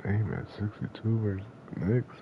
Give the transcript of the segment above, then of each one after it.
Aim at 62 versus the Knicks.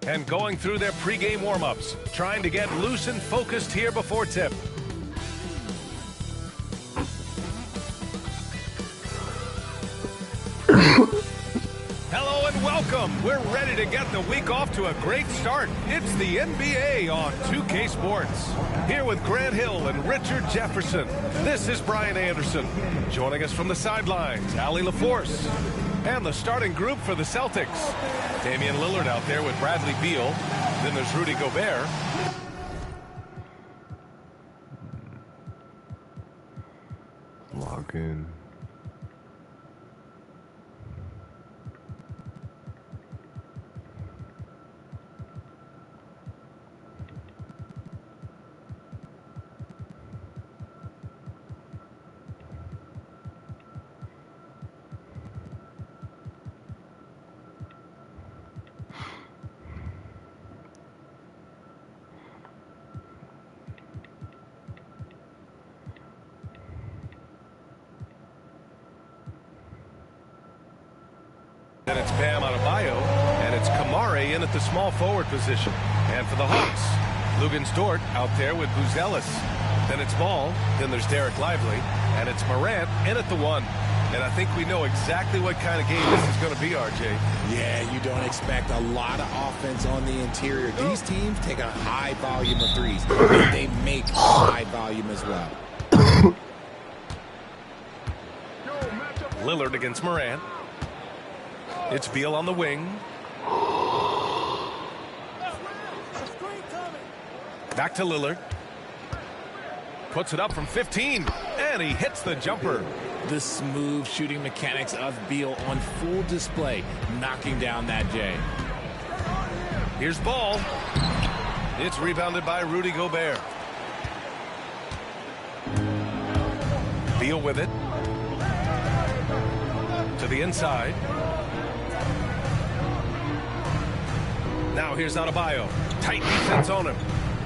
And going through their pregame warm-ups, trying to get loose and focused here before tip. Hello and welcome. Welcome. We're ready to get the week off to a great start. It's the NBA on 2K Sports. Here with Grant Hill and Richard Jefferson. This is Brian Anderson. Joining us from the sidelines, Allie LaForce. And the starting group for the Celtics. Damian Lillard out there with Bradley Beal. Then there's Rudy Gobert. Lock in. And it's Bam Adebayo, and it's Kamari in at the small forward position. And for the Hawks, Luguentz Dort out there with Buzelis. Then it's Ball, then there's Derek Lively, and it's Morant in at the 1. And I think we know exactly what kind of game this is going to be, RJ. Yeah, you don't expect a lot of offense on the interior. These teams take a high volume of threes, and they make high volume as well. Lillard against Morant. It's Beal on the wing. Back to Lillard. Puts it up from 15, and he hits the jumper. The smooth shooting mechanics of Beal on full display, knocking down that J. Here's Ball. It's rebounded by Rudy Gobert. Beal with it. To the inside. Now here's Adebayo. Tight defense on him.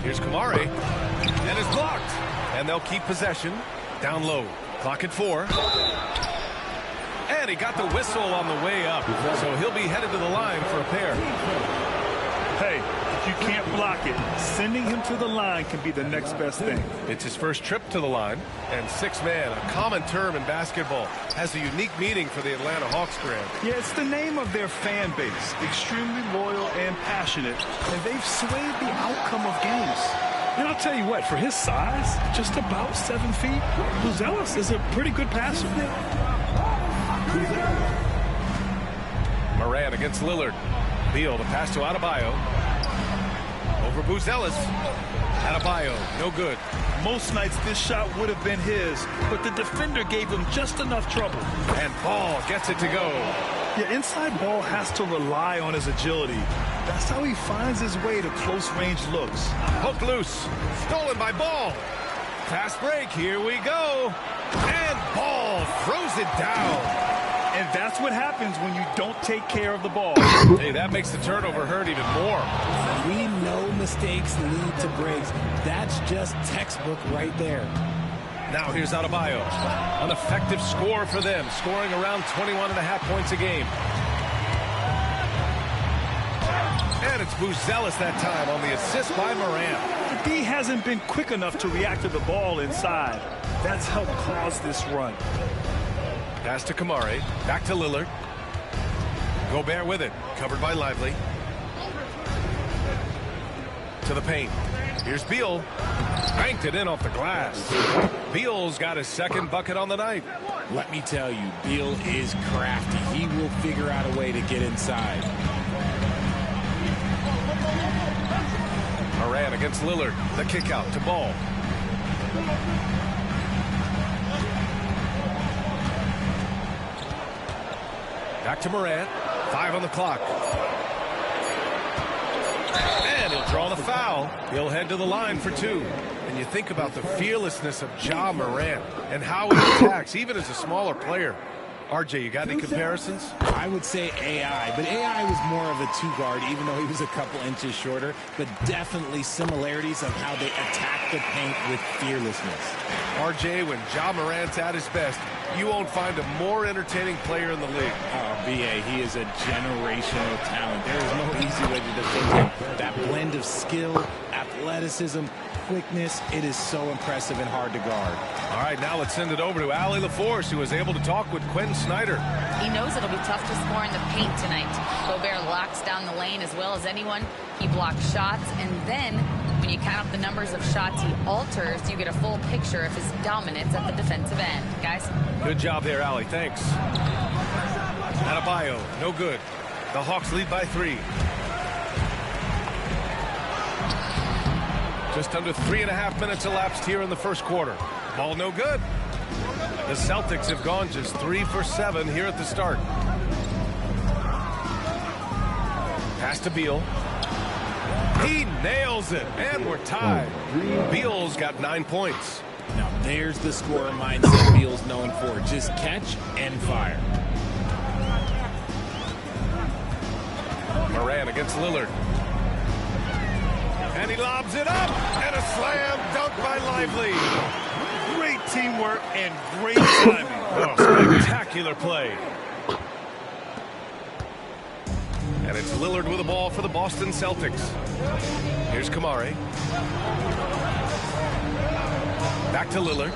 Here's Kamari. And it's blocked. And they'll keep possession. Down low. Clock at 4. And he got the whistle on the way up. So he'll be headed to the line for a pair. Hey, if you can't block it, sending him to the line can be the next best thing. It's his first trip to the line. And six-man, a common term in basketball, has a unique meaning for the Atlanta Hawks, Grant. Yeah, it's the name of their fan base. Extremely loyal and passionate. And they've swayed the outcome of games. And I'll tell you what, for his size, just about 7 feet, Buzelis is a pretty good passer. Morant against Lillard. Beal, the pass to Adebayo. Over Buzelis. Adebayo, no good. Most nights this shot would have been his, but the defender gave him just enough trouble. And Ball gets it to go. Yeah, inside Ball has to rely on his agility. That's how he finds his way to close-range looks. Hook loose. Stolen by Ball. Fast break. Here we go. And Ball throws it down. And that's what happens when you don't take care of the ball. Hey, that makes the turnover hurt even more. We know mistakes lead to breaks. That's just textbook right there. Now here's Adebayo. An effective score for them, scoring around 21.5 points a game. And it's Buzelis that time on the assist by Morant. The D hasn't been quick enough to react to the ball inside. That's helped cause this run. Pass to Kamari. Back to Lillard. Gobert with it. Covered by Lively. To the paint. Here's Beal. Banked it in off the glass. Beal's got his second bucket on the night. Let me tell you, Beal is crafty. He will figure out a way to get inside. Morant against Lillard. The kick out to Ball. Back to Morant. 5 on the clock. And he'll draw the foul. He'll head to the line for 2. And you think about the fearlessness of Ja Morant and how he attacks, even as a smaller player. RJ, you got any comparisons? I would say AI, but AI was more of a two-guard, even though he was a couple inches shorter, but definitely similarities of how they attack the paint with fearlessness. RJ, when Ja Morant's at his best, you won't find a more entertaining player in the league. Oh, BA, he is a generational talent. There is no easy way to defend him. That blend of skill, athleticism, quickness, it is so impressive and hard to guard. All right, now let's send it over to Allie LaForce, who was able to talk with Quinn Snyder. He knows it'll be tough to score in the paint tonight. Gobert locks down the lane as well as anyone. He blocks shots, and then when you count up the numbers of shots he alters, you get a full picture of his dominance at the defensive end. Guys? Good job there, Allie. Thanks. Adebayo, no good. The Hawks lead by 3. Just under 3.5 minutes elapsed here in the first quarter. Ball no good. The Celtics have gone just 3 for 7 here at the start. Pass to Beal. He nails it, and we're tied. Beal's got 9 points. Now there's the scorer mindset Beal's known for. Just catch and fire. Moran against Lillard. And he lobs it up, and a slam dunk by Lively. Great teamwork and great timing. Oh, spectacular play. And it's Lillard with the ball for the Boston Celtics. Here's Kamare. Back to Lillard.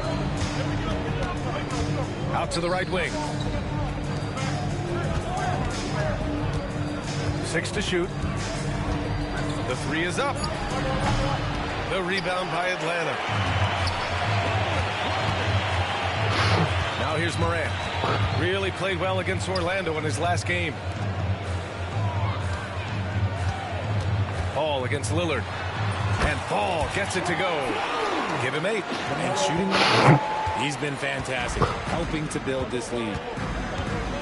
Out to the right wing. 6 to shoot. The 3 is up. The rebound by Atlanta. Now here's Moran. Really played well against Orlando in his last game. Ball against Lillard. And Ball gets it to go. Give him 8. And shooting, he's been fantastic, helping to build this lead.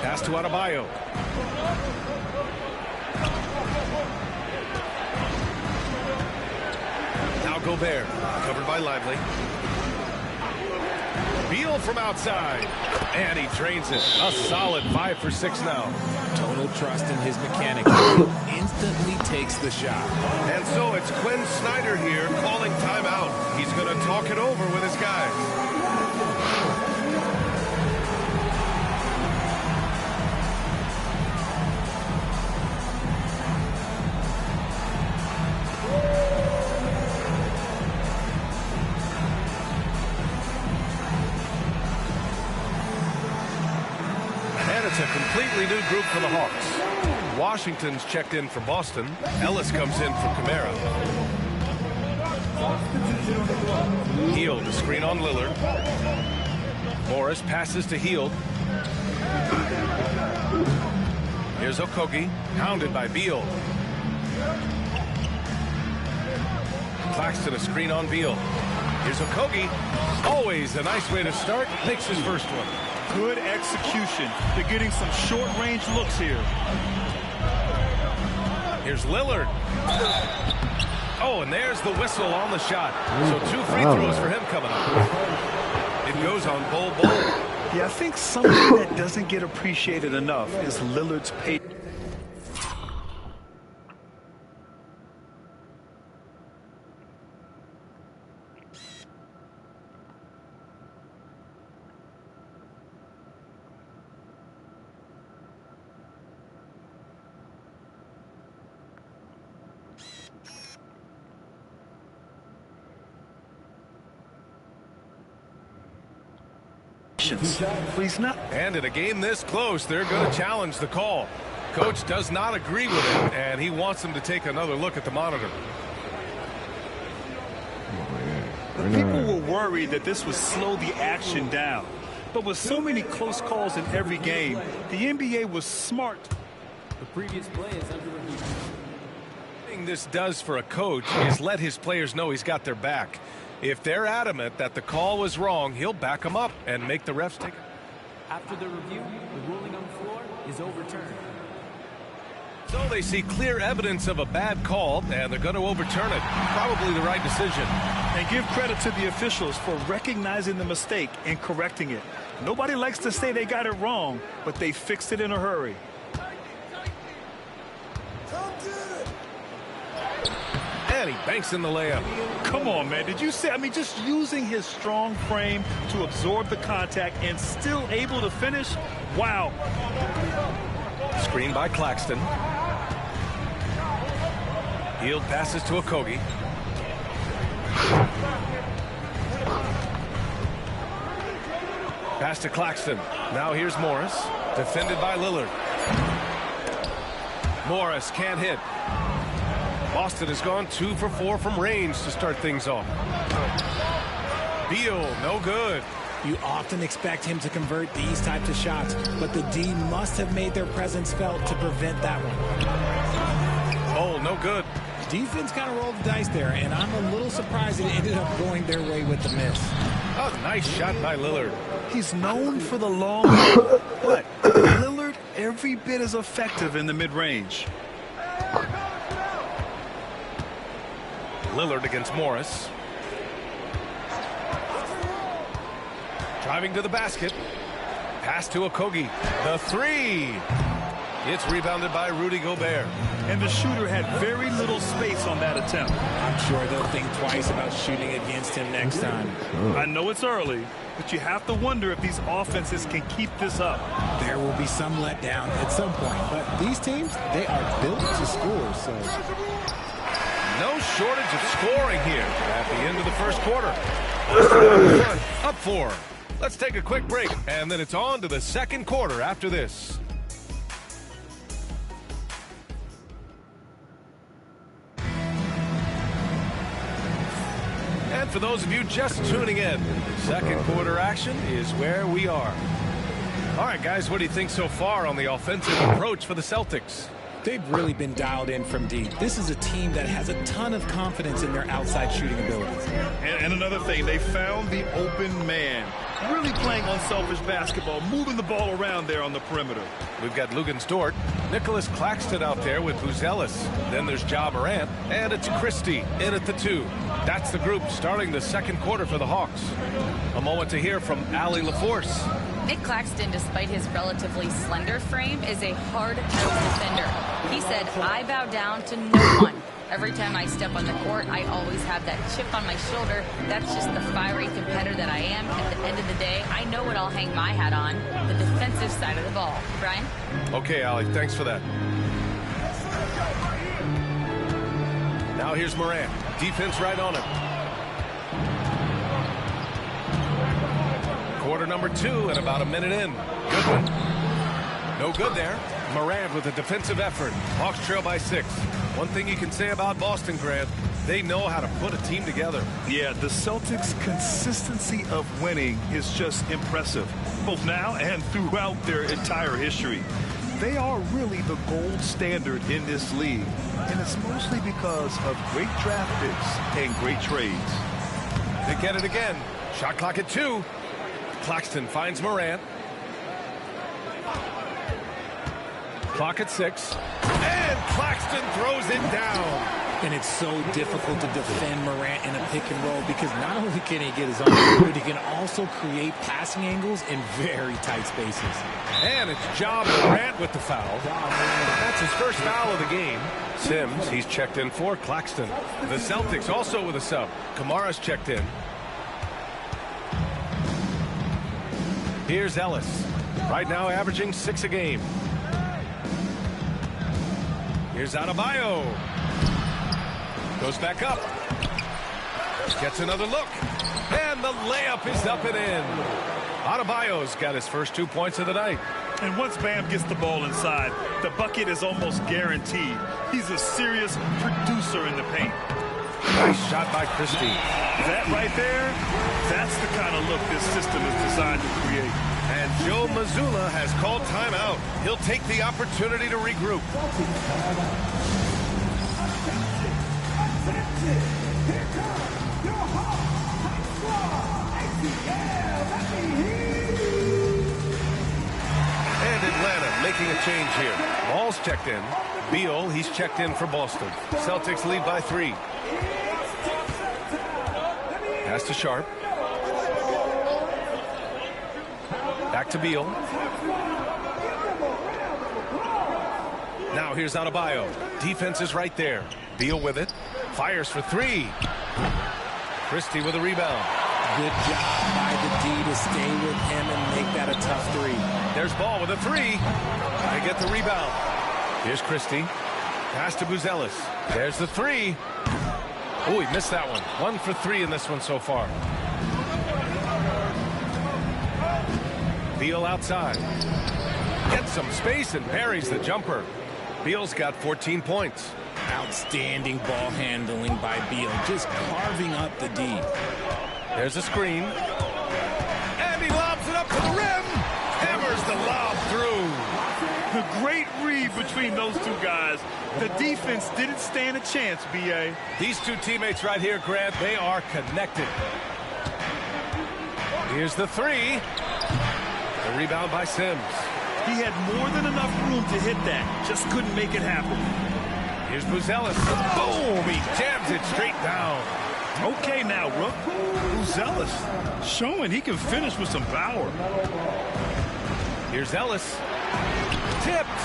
Pass to Adebayo. Now Gobert, covered by Lively. Beal from outside, and he drains it. A solid 5 for 6 now. Total trust in his mechanics. Instantly takes the shot. And so it's Quinn Snyder here calling timeout. He's going to talk it over with his guys. It's a completely new group for the Hawks. Washington's checked in for Boston. Ellis comes in for Kamara. Hield, the screen on Lillard. Morris passes to Hield. Here's Okogie, hounded by Beal. Claxton, a screen on Beal. Here's Okogie. Always a nice way to start. Makes his first one. Good execution. They're getting some short-range looks here. Here's Lillard. Oh, and there's the whistle on the shot. So 2 free throws for him coming up. It goes on Bol Bol. Yeah, I think something that doesn't get appreciated enough is Lillard's pace. Please not. And in a game this close, they're going to challenge the call. Coach does not agree with it, and he wants them to take another look at the monitor. People were worried that this would slow the action down. But with so many close calls in every game, the NBA was smart. The previous play is under review. The thing this does for a coach is let his players know he's got their back. If they're adamant that the call was wrong, he'll back them up and make the refs take it. After the review, the ruling on the floor is overturned. So they see clear evidence of a bad call, and they're going to overturn it. Probably the right decision. And give credit to the officials for recognizing the mistake and correcting it. Nobody likes to say they got it wrong, but they fixed it in a hurry. And he banks in the layup. Come on, man. Did you see? I mean, just using his strong frame to absorb the contact and still able to finish? Wow. Screen by Claxton. Hield passes to Okogie. Pass to Claxton. Now here's Morris. Defended by Lillard. Morris can't hit. Boston has gone 2 for 4 from range to start things off. Beal, no good. You often expect him to convert these types of shots, but the D must have made their presence felt to prevent that one. Oh, no good. Defense kind of rolled the dice there, and I'm a little surprised it ended up going their way with the miss. Oh, nice shot by Lillard. He's known for the long ball, but Lillard every bit as effective in the mid-range. Lillard against Morris. Driving to the basket. Pass to Okogie. The three. It's rebounded by Rudy Gobert. And the shooter had very little space on that attempt. I'm sure they'll think twice about shooting against him next time. I know it's early, but you have to wonder if these offenses can keep this up. There will be some letdown at some point, but these teams, they are built to score, so... No shortage of scoring here at the end of the first quarter. Up 4. Let's take a quick break, and then it's on to the second quarter after this. And for those of you just tuning in, second quarter action is where we are. All right, guys, what do you think so far on the offensive approach for the Celtics? They've really been dialed in from deep. This is a team that has a ton of confidence in their outside shooting abilities. And another thing, they found the open man. Really playing unselfish basketball, moving the ball around there on the perimeter. We've got Lugens Dort, Nicholas Claxton out there with Buzelis. Then there's Ja Morant, and it's Christie in at the 2. That's the group starting the second quarter for the Hawks. A moment to hear from Allie LaForce. Nick Claxton, despite his relatively slender frame, is a hard-nosed defender. He said, "I bow down to no one. Every time I step on the court, I always have that chip on my shoulder. That's just the fiery competitor that I am. At the end of the day, I know what I'll hang my hat on, the defensive side of the ball." Brian? Okay, Allie, thanks for that. Now here's Morant. Defense right on him. Quarter number 2 and about a minute in. Good one. No good there. Morant with a defensive effort. Hawks trail by 6. One thing you can say about Boston, Grant, they know how to put a team together. Yeah, the Celtics' consistency of winning is just impressive, both now and throughout their entire history. They are really the gold standard in this league, and it's mostly because of great draft picks and great trades. They get it again. Shot clock at 2. Claxton finds Morant. Clock at 6. And Claxton throws it down. And it's so difficult to defend Morant in a pick and roll because not only can he get his own, but he can also create passing angles in very tight spaces. And it's Ja Morant with the foul. That's his first foul of the game. Sims, he's checked in for Claxton. The Celtics also with a sub. Kamara's checked in. Here's Ellis. Right now averaging 6 a game. Here's Adebayo. Goes back up. Gets another look. And the layup is up and in. Adebayo's got his first 2 points of the night. And once Bam gets the ball inside, the bucket is almost guaranteed. He's a serious producer in the paint. Nice shot by Christie. That right there, that's the kind of look this system is designed to create. And Joe Mazzulla has called timeout. He'll take the opportunity to regroup. And Atlanta making a change here. Ball's checked in. Beal, he's checked in for Boston. Celtics lead by 3. Pass to Sharp. Back to Beal. Now here's Adebayo. Defense is right there. Beal with it. Fires for 3. Christie with a rebound. Good job by the D to stay with him and make that a tough 3. There's Ball with a 3. They get the rebound. Here's Christie. Pass to Buzelis. There's the 3. Oh, he missed that one. 1 for 3 in this one so far. Beal outside. Gets some space and buries the jumper. Beal's got 14 points. Outstanding ball handling by Beal, just carving up the D. There's a screen. And he lobs it up to the rim. Hammers the lob through. A great read between those two guys. The defense didn't stand a chance, B.A. These two teammates right here, Grant, they are connected. Here's the three. The rebound by Sims. He had more than enough room to hit that. Just couldn't make it happen. Here's Buzelis. Boom! He jams it straight down. Okay now, Rook. Buzelis showing he can finish with some power. Here's Ellis. Tipped.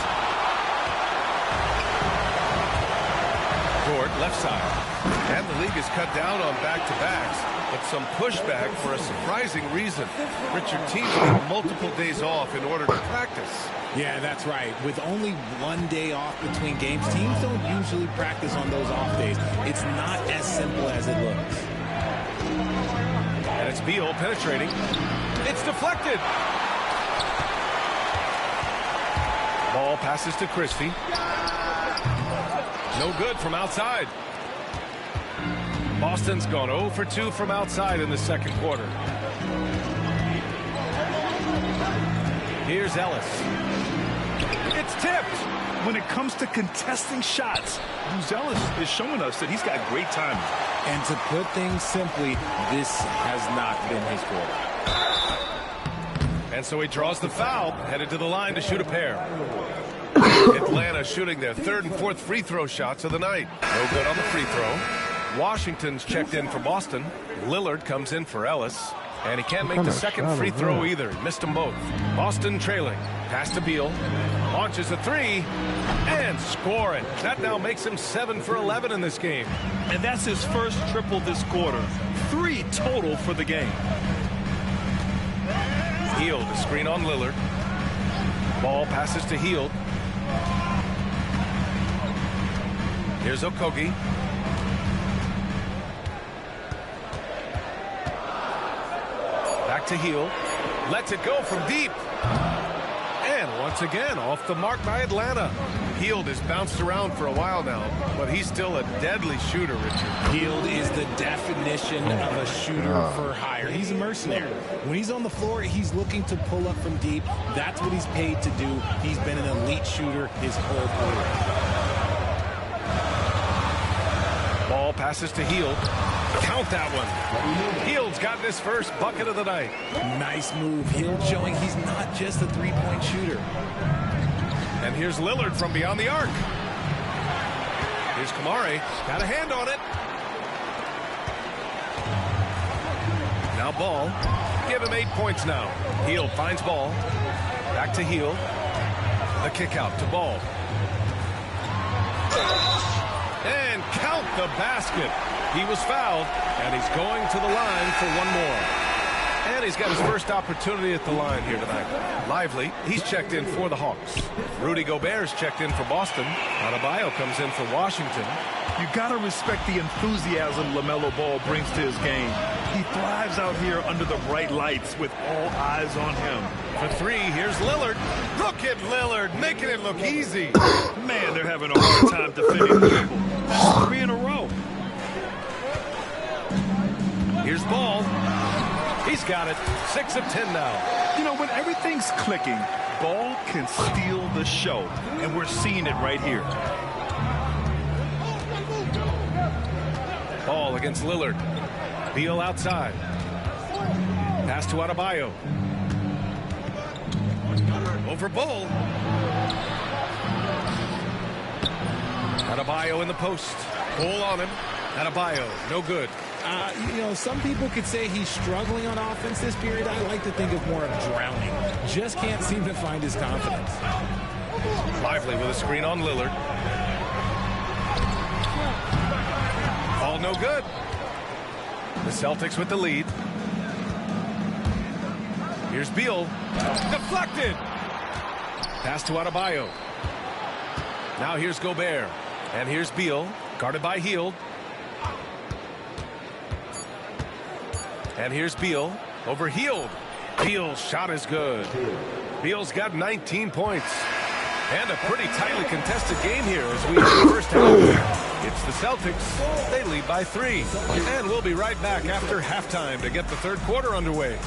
Dort, left side. And the league has cut down on back-to-backs, but some pushback for a surprising reason. Richard, teams need multiple days off in order to practice. Yeah, that's right. With only 1 day off between games, teams don't usually practice on those off days. It's not as simple as it looks. And it's Beal penetrating. It's deflected. Ball passes to Christie. No good from outside. Boston's gone 0 for 2 from outside in the second quarter. Here's Ellis. It's tipped. When it comes to contesting shots, Buzelis is showing us that he's got great timing. And to put things simply, this has not been his quarter. And so he draws the foul, headed to the line to shoot a pair. Atlanta shooting their third and fourth free throw shots of the night. No good on the free throw. Washington's checked in for Boston. Lillard comes in for Ellis. And he can't make the second free throw either. He missed them both. Boston trailing. Pass to Beal. Launches a three. And score it. That now makes him 7 for 11 in this game. And that's his first triple this quarter. 3 total for the game. Hield, the screen on Lillard. Ball passes to Hield. Here's Okogie. Back to Hield. Lets it go from deep. And once again, off the mark by Atlanta. Hield has bounced around for a while now, but he's still a deadly shooter, Richard. Hield is the definition of a shooter for hire. He's a mercenary. When he's on the floor, he's looking to pull up from deep. That's what he's paid to do. He's been an elite shooter his whole career. Ball passes to Hield. Count that one. Hield's gotten his first bucket of the night. Nice move. Hield showing he's not just a three-point shooter. And here's Lillard from beyond the arc. Here's Kamari. Got a hand on it. Now Ball. Give him 8 points now. Hield finds Ball. Back to Hield. The kick out to Ball. And count the basket. He was fouled, and he's going to the line for one more. And he's got his first opportunity at the line here tonight. Lively, he's checked in for the Hawks. Rudy Gobert's checked in for Boston. Adebayo comes in for Washington. You got to respect the enthusiasm LaMelo Ball brings to his game. He thrives out here under the bright lights with all eyes on him. For three, here's Lillard. Look at Lillard, making it look easy. Man, they're having a hard time defending the dribble. That's 3 in a row. Here's Ball. He's got it. 6 of 10 now. You know, when everything's clicking, Ball can steal the show. And we're seeing it right here. Ball against Lillard. Beal outside. Pass to Adebayo. Over Ball. Adebayo in the post. Ball on him. Adebayo, no good. You know, some people could say he's struggling on offense this period. I like to think of more of drowning. Just can't seem to find his confidence. Lively with a screen on Lillard. All no good. The Celtics with the lead. Here's Beal. Deflected. Pass to Adebayo. Now here's Gobert. And here's Beal. Guarded by Hield. And here's Beal over Hield. Beal's shot is good. Beal's got 19 points. And a pretty tightly contested game here as we enter the first half. It's the Celtics. They lead by 3. And we'll be right back after halftime to get the third quarter underway.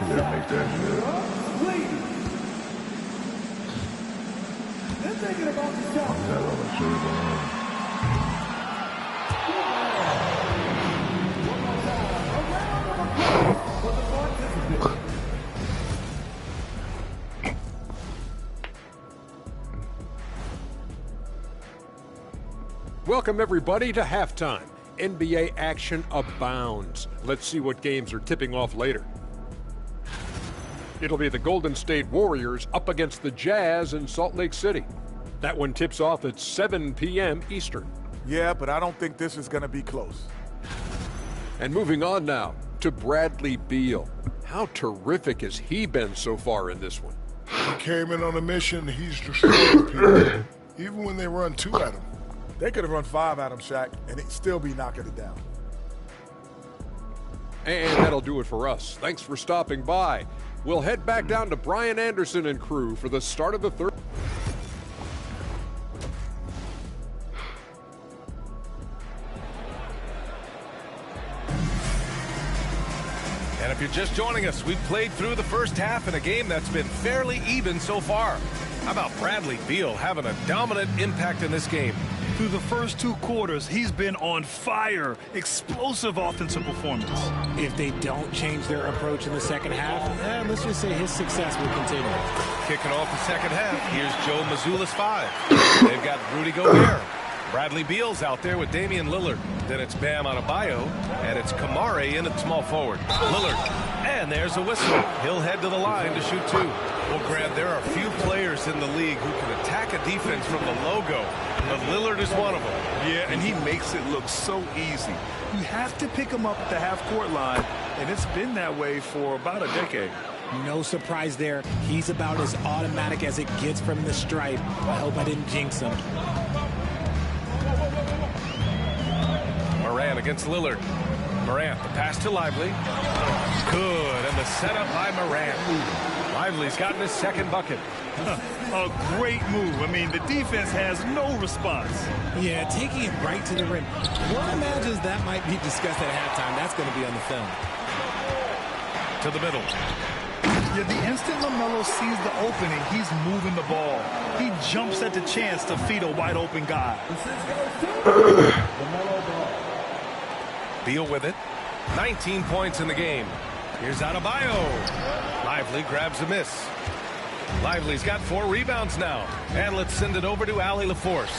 Make that shit. Welcome everybody to halftime. NBA action abounds. Let's see what games are tipping off later. It'll be the Golden State Warriors up against the Jazz in Salt Lake City. That one tips off at 7 p.m. Eastern. Yeah, but I don't think this is going to be close. And moving on now to Bradley Beal. How terrific has he been so far in this one? He came in on a mission. He's destroying people, even when they run 2 at him. They could have run 5 at him, Shaq, and he'd still be knocking it down. And that'll do it for us. Thanks for stopping by. We'll head back down to Brian Anderson and crew for the start of the third. And if you're just joining us, we've played through the first half in a game that's been fairly even so far. How about Bradley Beal having a dominant impact in this game? Through the first 2 quarters, he's been on fire. Explosive offensive performance. If they don't change their approach in the second half, let's just say his success will continue. Kicking off the second half, here's Joe Mazzulla's 5. They've got Rudy Gobert. Bradley Beal's out there with Damian Lillard. Then it's Bam Adebayo, and it's Kamare in at small forward. Lillard, and there's a whistle. He'll head to the line to shoot 2. Well, Grant, there are few players in the league who can attack a defense from the logo, but Lillard is one of them. Yeah, and he makes it look so easy. You have to pick him up at the half-court line, and it's been that way for about a decade. No surprise there. He's about as automatic as it gets from the stripe. I hope I didn't jinx him. Morant against Lillard. Morant, the pass to Lively. Good, and the setup by Morant. Lively's gotten his second bucket. A great move. I mean, the defense has no response. Yeah, taking it right to the rim. One imagines that might be discussed at halftime. That's going to be on the film. To the middle. Yeah, the instant LaMelo sees the opening, he's moving the ball. He jumps at the chance to feed a wide-open guy. Beal with it. 19 points in the game. Here's Adebayo. Lively grabs a miss. Lively's got 4 rebounds now. And let's send it over to Allie LaForce.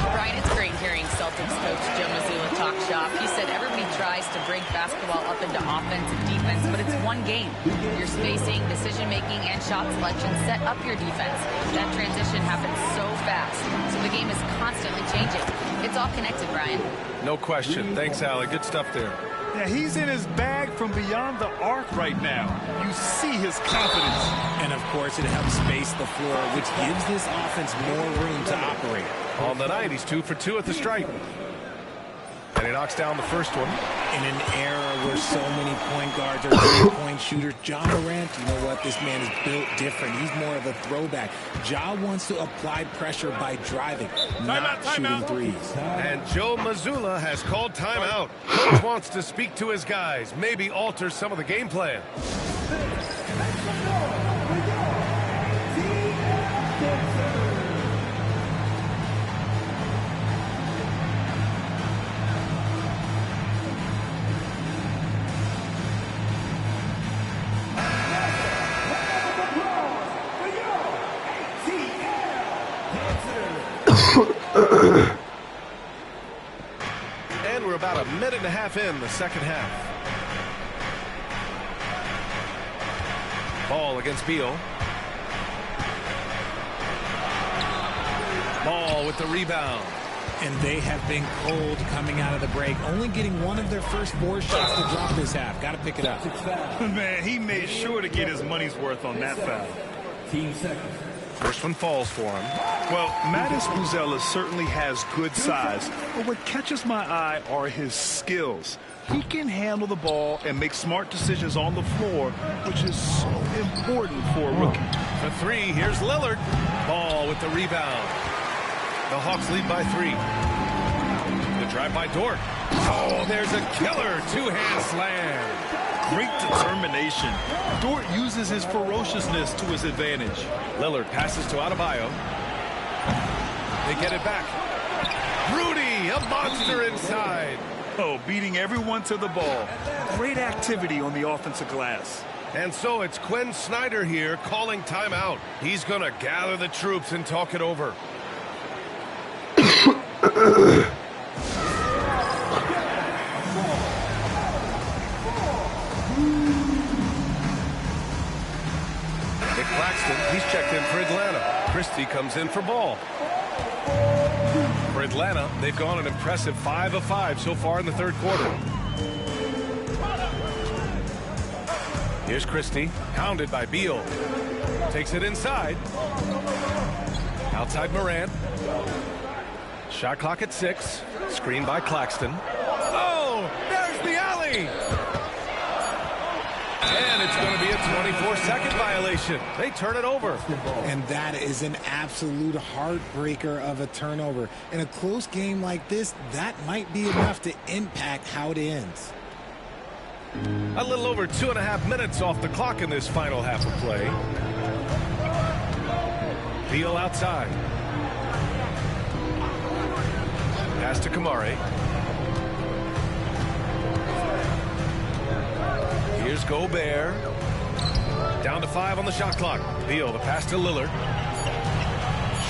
Brian, it's great hearing Celtics coach Joe Mazzulla talk shop. He said everybody tries to break basketball up into offense and defense, but it's one game. Your spacing, decision-making, and shot selection set up your defense. That transition happens so fast, so the game is constantly changing. It's all connected, Brian. No question. Thanks, Allie. Good stuff there. Yeah, he's in his bag from beyond the arc right now. You see his confidence. And, of course, it helps space the floor, which gives this offense more room to operate. On the night, he's 2 for 2 at the stripe. And he knocks down the first one. In an era where so many point guards are three-point shooters, Ja Morant, you know what? This man is built different. He's more of a throwback. Ja wants to apply pressure by driving, not shooting threes. And Joe Mazzulla has called timeout. Coach wants to speak to his guys, maybe alter some of the game plan. And we're about a minute and a half in the second half. Ball against Beal. Ball with the rebound. And they have been cold coming out of the break, only getting one of their first 4 shots to drop this half. Got to pick it up. Man, he made sure to get his money's worth on that foul. Team seconds. First one falls for him. Well, Mattis Buzelis certainly has good size, but what catches my eye are his skills. He can handle the ball and make smart decisions on the floor, which is so important for a rookie. For three, here's Lillard. Ball with the rebound. The Hawks lead by 3. The drive by Dort. Oh, there's a killer two-hand slam. Great determination. Dort uses his ferociousness to his advantage. Lillard passes to Adebayo. They get it back. Rudy, a monster inside. Oh, beating everyone to the ball. Great activity on the offensive glass. And so it's Quinn Snyder here calling timeout. He's going to gather the troops and talk it over. Claxton, he's checked in for Atlanta. Christie comes in for Ball. For Atlanta, they've gone an impressive 5 of 5 so far in the third quarter. Here's Christie, pounded by Beal. Takes it inside. Outside Morant. Shot clock at 6. Screen by Claxton. Oh, there's the alley. And it's going to be a 24-second violation. They turn it over. And that is an absolute heartbreaker of a turnover. In a close game like this, that might be enough to impact how it ends. A little over 2.5 minutes off the clock in this final half of play. Beal outside. Pass to Kamari. Here's Gobert. Down to 5 on the shot clock. Beal, the pass to Lillard.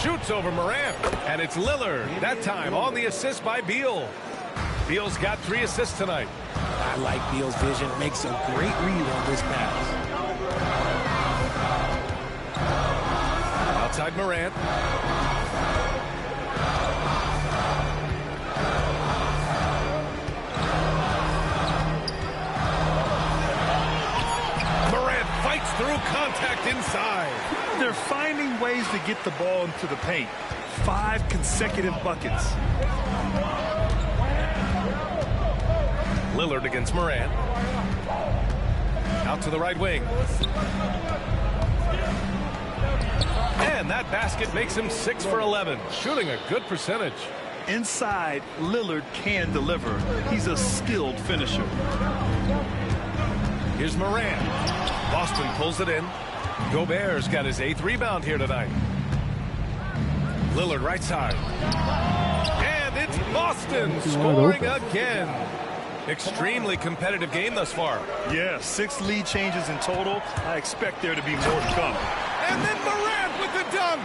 Shoots over Morant. And it's Lillard. That time on the assist by Beal. Beal's got 3 assists tonight. I like Beal's vision. Makes a great read on this pass. Outside Morant. Through contact inside. They're finding ways to get the ball into the paint. 5 consecutive buckets. Lillard against Morant. Out to the right wing. And that basket makes him 6 for 11, shooting a good percentage. Inside, Lillard can deliver. He's a skilled finisher. Here's Morant. Boston pulls it in. Gobert's got his 8th rebound here tonight. Lillard right side. And it's Boston scoring again. Extremely competitive game thus far. Yeah, 6 lead changes in total. I expect there to be more to come. And then Morant with the dunk.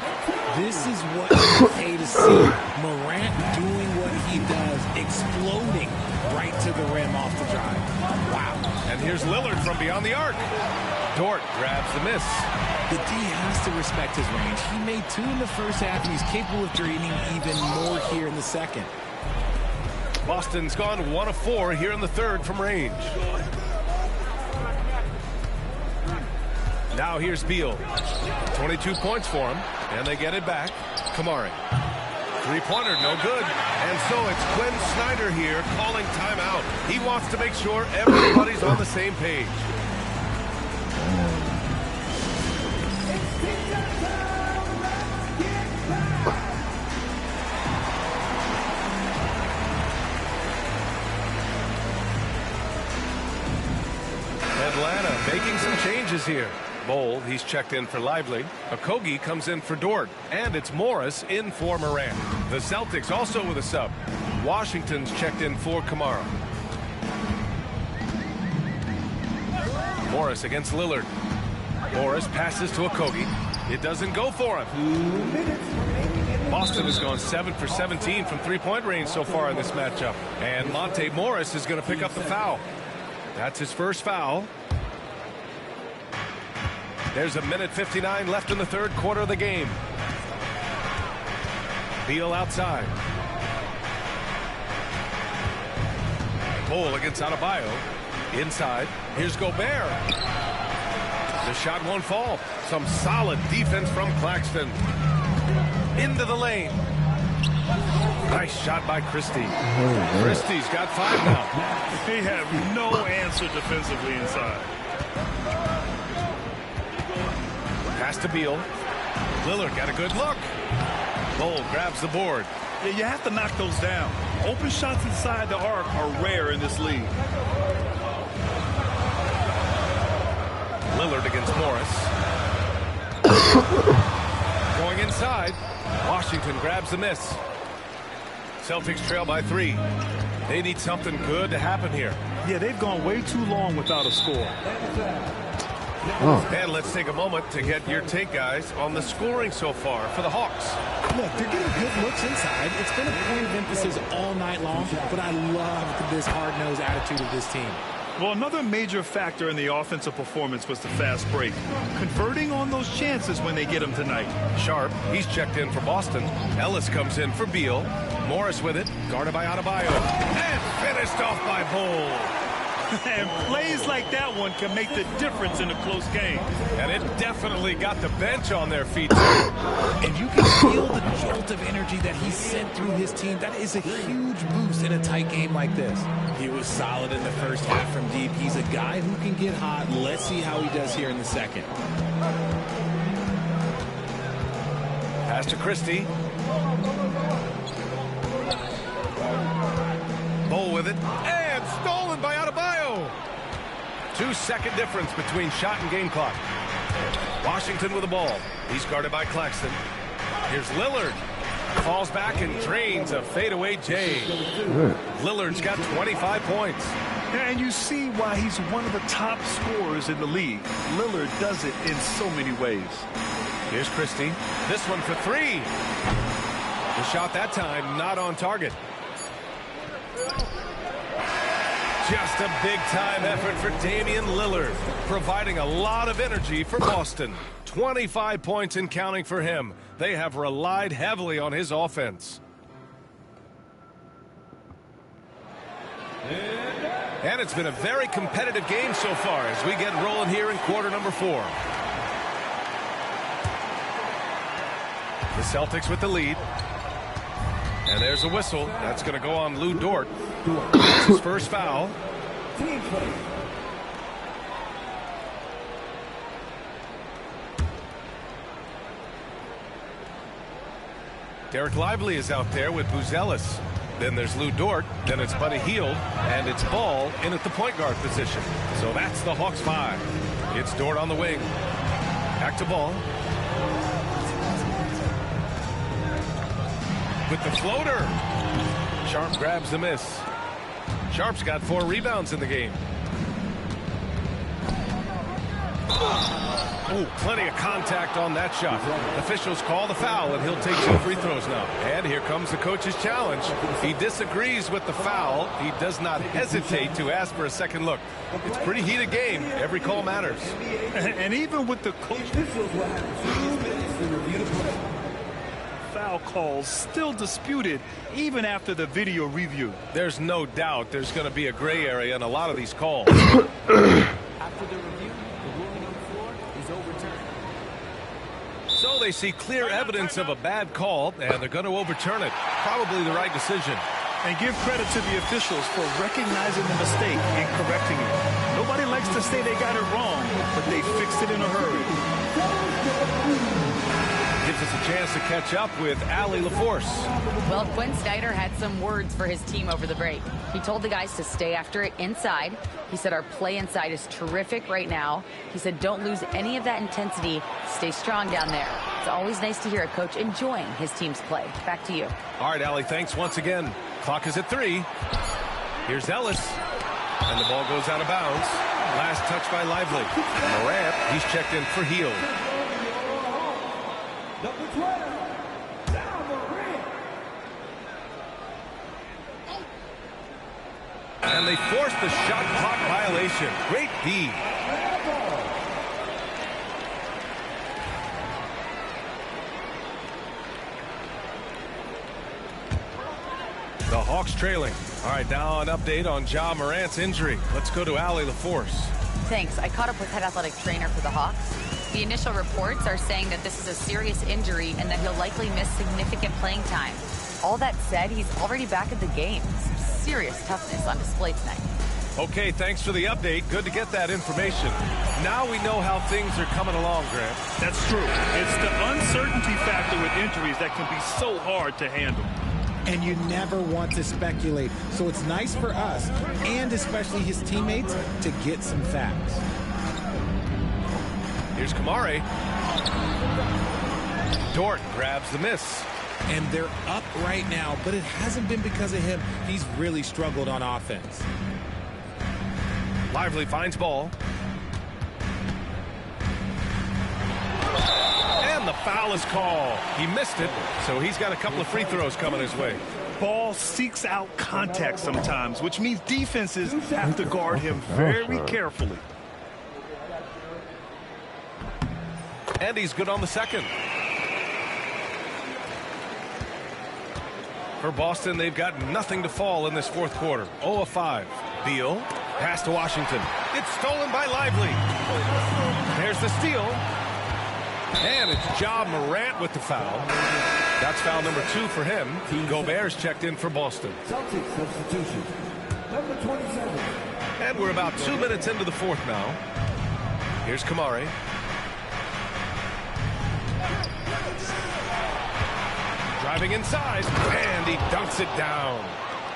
This is what you pay to see. Morant doing what he does, exploding right to the rim off the drive. Wow. And here's Lillard from beyond the arc. Dort grabs the miss. The D has to respect his range. He made 2 in the first half, and he's capable of draining even more here in the second. Boston's gone 1 of 4 here in the third from range. Now here's Beal. 22 points for him, and they get it back. Kamari. 3-pointer, no good. And so it's Quinn Snyder here calling timeout. He wants to make sure everybody's on the same page. Atlanta making some changes here. Bowl, he's checked in for Lively. Okogie comes in for Dort. And it's Morris in for Morant. The Celtics also with a sub. Washington's checked in for Kamara. Morris against Lillard. Morris passes to Okogie. It doesn't go for him. Boston has gone 7 for 17 from 3-point range so far in this matchup. And Monte Morris is going to pick up the foul. That's his first foul. There's 1:59 left in the third quarter of the game. Beal outside. Bowl against Adebayo. Inside. Here's Gobert. The shot won't fall. Some solid defense from Claxton. Into the lane. Nice shot by Christie. Christie's got 5 now. They have no answer defensively inside. Pass to Beal. Lillard got a good look. Cole grabs the board. Yeah, you have to knock those down. Open shots inside the arc are rare in this league. Lillard against Morris. Going inside. Washington grabs the miss. Celtics trail by 3. They need something good to happen here. Yeah, they've gone way too long without a score. And let's take a moment to get your take, guys, on the scoring so far for the Hawks. Look, they're getting good looks inside. It's been a point of emphasis all night long, but I love this hard-nosed attitude of this team. Well, another major factor in the offensive performance was the fast break. Converting on those chances when they get them tonight. Sharp, he's checked in for Boston. Ellis comes in for Beal. Morris with it, guarded by Adebayo. And finished off by Bull. And plays like that one can make the difference in a close game. And it definitely got the bench on their feet. And you can feel the jolt of energy that he sent through his team. That is a huge boost in a tight game like this. He was solid in the first half from deep. He's a guy who can get hot. Let's see how he does here in the second. Pass to Christie. Bull with it. And stolen by Adebayo. 2-second difference between shot and game clock. Washington with the ball. He's guarded by Claxton. Here's Lillard. Falls back and drains a fadeaway J. Lillard's got 25 points. And you see why he's one of the top scorers in the league. Lillard does it in so many ways. Here's Christie. This one for 3. The shot that time not on target. Just a big-time effort for Damian Lillard, providing a lot of energy for Boston. 25 points and counting for him. They have relied heavily on his offense. And it's been a very competitive game so far as we get rolling here in quarter number 4. The Celtics with the lead. And there's a whistle. That's going to go on Lou Dort. That's his first foul. Derek Lively is out there with Buzelis. Then there's Lou Dort. Then it's Buddy Hield. And it's Ball in at the point guard position. So that's the Hawks 5. It's Dort on the wing. Back to Ball. With the floater. Sharp grabs the miss. Sharp's got 4 rebounds in the game. Ooh, plenty of contact on that shot. Officials call the foul, and he'll take 2 free throws now. And here comes the coach's challenge. He disagrees with the foul. He does not hesitate to ask for a second look. It's a pretty heated game. Every call matters. And even with the coach, foul calls still disputed even after the video review. There's no doubt there's going to be a gray area in a lot of these calls. After the review, the ruling on the floor is overturned. So they see clear evidence of a bad call, and they're going to overturn it. Probably the right decision. And give credit to the officials for recognizing the mistake and correcting it. Nobody likes to say they got it wrong, but they fixed it in a hurry. Gives us a chance to catch up with Allie LaForce. Well, Quinn Snyder had some words for his team over the break. He told the guys to stay after it inside. He said our play inside is terrific right now. He said don't lose any of that intensity. Stay strong down there. It's always nice to hear a coach enjoying his team's play. Back to you. All right, Allie, thanks once again. Clock is at 3. Here's Ellis. And the ball goes out of bounds. Last touch by Lively. Morant, he's checked in for Hield. And they forced the shot clock violation. Great D. The Hawks trailing. All right, now an update on Ja Morant's injury. Let's go to Allie LaForce. Thanks. I caught up with head athletic trainer for the Hawks. The initial reports are saying that this is a serious injury and that he'll likely miss significant playing time. All that said, he's already back at the game. Some serious toughness on display tonight. Okay, thanks for the update. Good to get that information. Now we know how things are coming along, Grant. That's true. It's the uncertainty factor with injuries that can be so hard to handle. And you never want to speculate. So it's nice for us, and especially his teammates, to get some facts. Here's Kamare. Dort grabs the miss. And they're up right now, but it hasn't been because of him. He's really struggled on offense. Lively finds ball. And the foul is called. He missed it, so he's got a couple of free throws coming his way. Ball seeks out contact sometimes, which means defenses have to guard him very carefully. And he's good on the second. For Boston, they've got nothing to fall in this fourth quarter. 0 of 5. Beal, pass to Washington. It's stolen by Lively. There's the steal. And it's Ja Morant with the foul. That's foul number 2 for him. Gobert's checked in for Boston. Celtics substitution. Number 27. And we're about 2 minutes into the fourth now. Here's Kamare. Driving inside, and he dunks it down.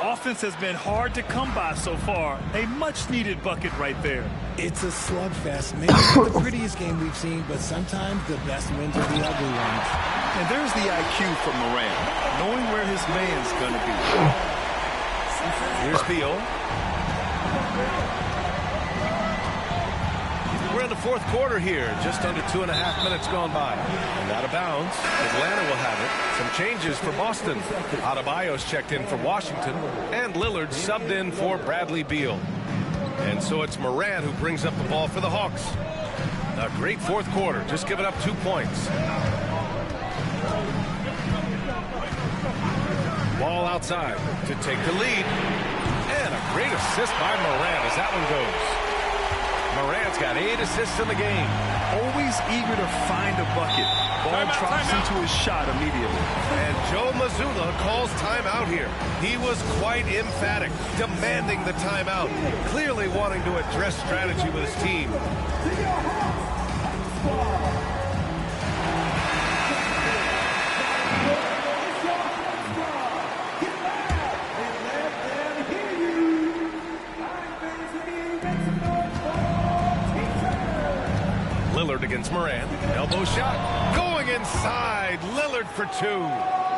Offense has been hard to come by so far. A much-needed bucket right there. It's a slugfest. Maybe not the prettiest game we've seen, but sometimes the best wins are the ugly ones. And there's the IQ from Morant, knowing where his man's going to be. Here's Beal. We're in the fourth quarter here. Just under 2.5 minutes gone by. And out of bounds. Atlanta will have it. Some changes for Boston. Adebayo's checked in for Washington. And Lillard subbed in for Bradley Beal. And so it's Morant who brings up the ball for the Hawks. A great fourth quarter. Just giving up 2 points. Ball outside to take the lead. And a great assist by Morant as that one goes. Morant's got 8 assists in the game. Always eager to find a bucket. Ball drops into his shot immediately. And Joe Mazzulla calls timeout here. He was quite emphatic, demanding the timeout, clearly wanting to address strategy with his team. Lillard against Morant. Elbow shot. Going inside. Lillard for 2.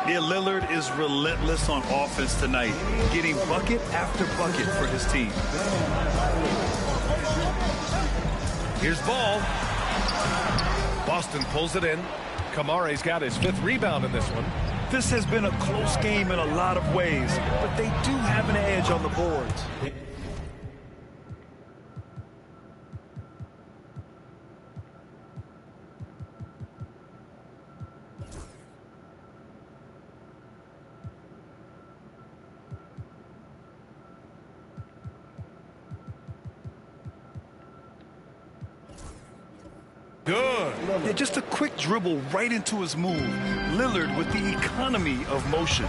Yeah, Lillard is relentless on offense tonight, getting bucket after bucket for his team. Here's ball. Boston pulls it in. Kamare's got his 5th rebound in this one. This has been a close game in a lot of ways, but they do have an edge on the boards. Good. Yeah, just a quick dribble right into his move. Lillard with the economy of motion.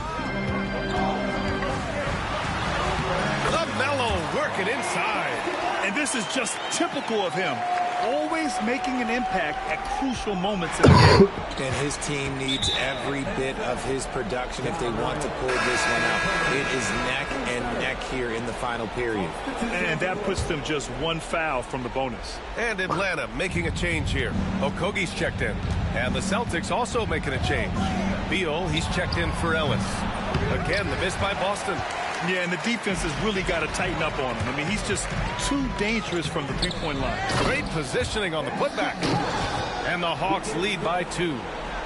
LaMelo working inside. And this is just typical of him. Always making an impact at crucial moments in the game. And his team needs every bit of his production if they want to pull this one out. It is neck and neck here in the final period. And that puts them just 1 foul from the bonus. And Atlanta making a change here. Okogi's checked in. And the Celtics also making a change. Beal, he's checked in for Ellis. Again, the miss by Boston. Yeah, and the defense has really got to tighten up on him. I mean, he's just too dangerous from the three-point line. Great positioning on the putback. And the Hawks lead by 2.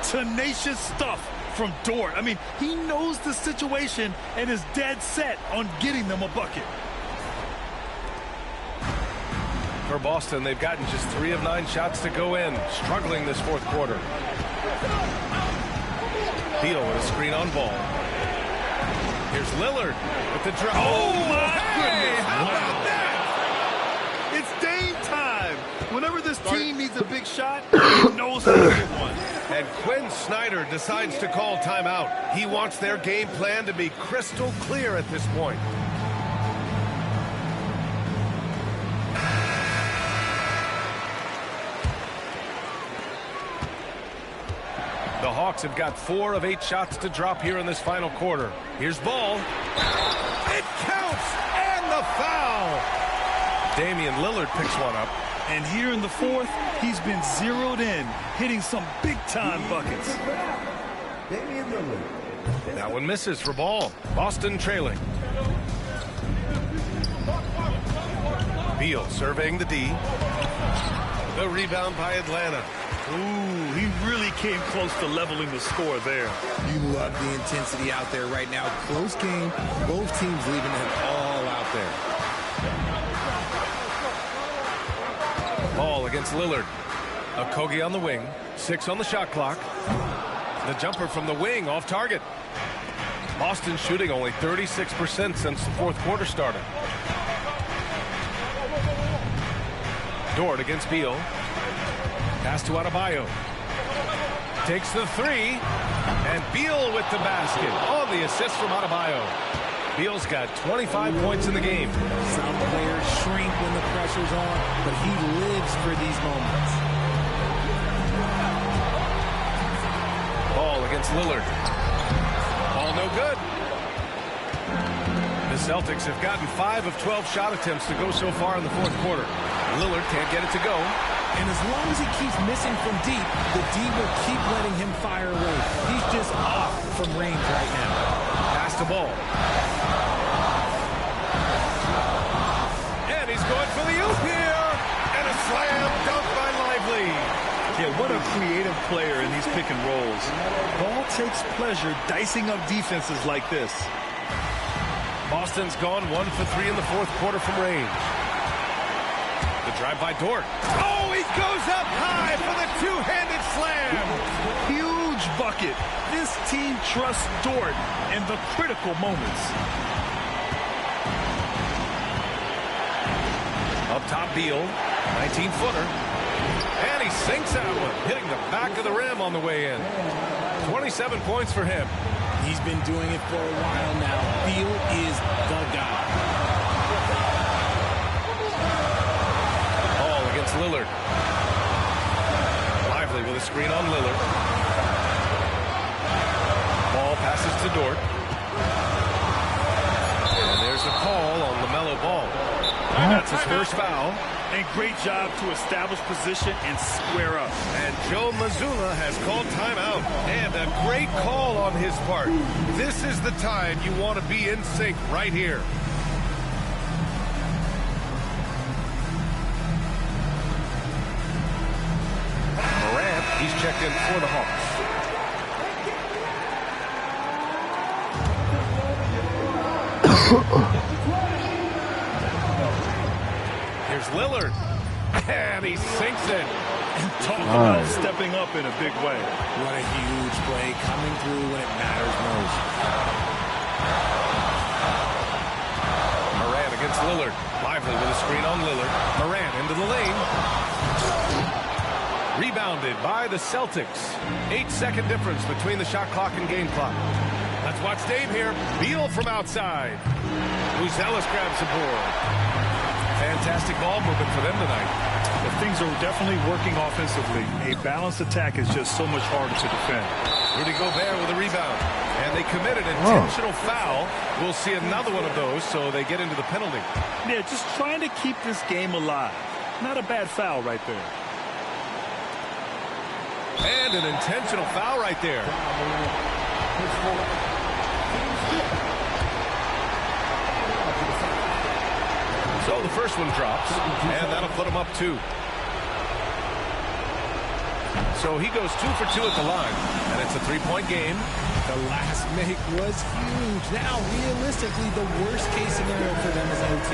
Tenacious stuff from Dort. I mean, he knows the situation and is dead set on getting them a bucket. For Boston, they've gotten just 3 of 9 shots to go in. Struggling this fourth quarter. Beal with a screen on ball. Here's Lillard with the drop. Oh, my goodness. How about that? It's Dame time. Whenever this team needs a big shot, he knows how to get one. And Quinn Snyder decides to call timeout. He wants their game plan to be crystal clear at this point. The Hawks have got 4 of 8 shots to drop here in this final quarter. Here's ball. It counts, and the foul. Damian Lillard picks one up. And here in the fourth, he's been zeroed in, hitting some big-time buckets. Damian Lillard. That one misses for ball. Boston trailing. Beal surveying the D. The rebound by Atlanta. Ooh, he really came close to leveling the score there. You love the intensity out there right now. Close game. Both teams leaving it all out there. Ball against Lillard. Okogie on the wing. 6 on the shot clock. The jumper from the wing off target. Boston shooting only 36% since the fourth quarter started. Dort against Beal. Pass to Adebayo. Takes the 3. And Beal with the basket on the assist from Adebayo. Beal's got 25 points in the game. Some players shrink when the pressure's on, but he lives for these moments. Ball against Lillard. Ball no good. The Celtics have gotten 5 of 12 shot attempts to go so far in the fourth quarter. Lillard can't get it to go. And as long as he keeps missing from deep, the D will keep letting him fire away. He's just off from range right now. Pass the ball. And he's going for the oop here. And a slam dunk by Lively. Yeah, what a creative player in these pick and rolls. Ball takes pleasure dicing up defenses like this. Boston's gone 1 for 3 in the fourth quarter from range. The drive by Dort. Oh, he goes up high for the two-handed slam. Huge bucket. This team trusts Dort in the critical moments. Up top, Beal. 19-footer. And he sinks that one, hitting the back of the rim on the way in. 27 points for him. He's been doing it for a while now. Beal is the guy. Ball against Lillard. Lively with a screen on Lillard. Ball passes to Dort. And there's a call on LaMelo Ball. And that's his first foul. And great job to establish position and square up. And Joe Mazzulla has called timeout. And a great call on his part. This is the time you want to be in sync right here. Morant, he's checked in for the Hawks. Here's Lillard. And he sinks it. And talk about stepping up in a big way. What a huge play, coming through when it matters most. Morant against Lillard. Lively with a screen on Lillard. Morant into the lane. Rebounded by the Celtics. 8-second difference between the shot clock and game clock. Let's watch Dame here. Beal from outside. Ellis grabs the board. Fantastic ball movement for them tonight. But things are definitely working offensively. A balanced attack is just so much harder to defend. Rudy Gobert with a rebound. And they committed an intentional foul. We'll see another one of those, so they get into the penalty. Yeah, just trying to keep this game alive. Not a bad foul right there. And an intentional foul right there. So the first one drops, and that'll put him up 2. So he goes 2 for 2 at the line, and it's a 3-point game. The last make was huge. Now, realistically, the worst-case scenario for them is OT.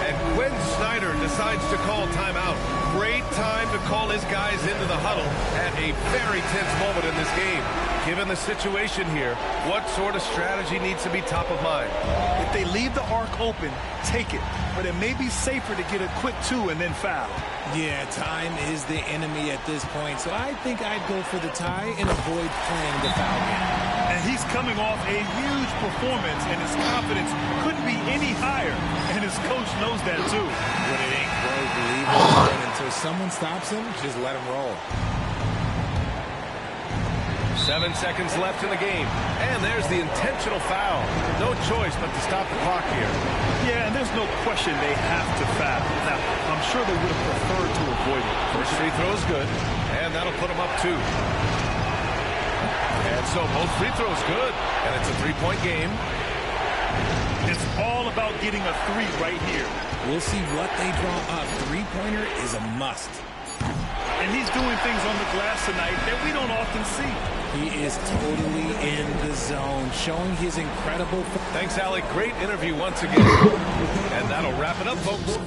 And Quinn Snyder decides to call timeout. great time to call his guys into the huddle at a very tense moment in this game. Given the situation here, what sort of strategy needs to be top of mind? If they leave the arc open, take it. But it may be safer to get a quick 2 and then foul. Yeah, time is the enemy at this point, so I think I'd go for the tie and avoid playing the foul game. And he's coming off a huge performance, and his confidence couldn't be any higher. And his coach knows that, too. When it ain't broke, leave it alone. Until someone stops him, just let him roll. 7 seconds left in the game. And there's the intentional foul. No choice but to stop the clock here. Yeah, and there's no question they have to foul. Now, I'm sure they would have preferred to avoid it. First free throw is good, and that'll put them up 2. And so both free throws good, and it's a 3-point game. It's all about getting a 3 right here. We'll see what they draw up. Three-pointer is a must. And he's doing things on the glass tonight that we don't often see. He is totally in the zone, showing his incredible... Thanks, Alec. Great interview once again. And that'll wrap it up, folks.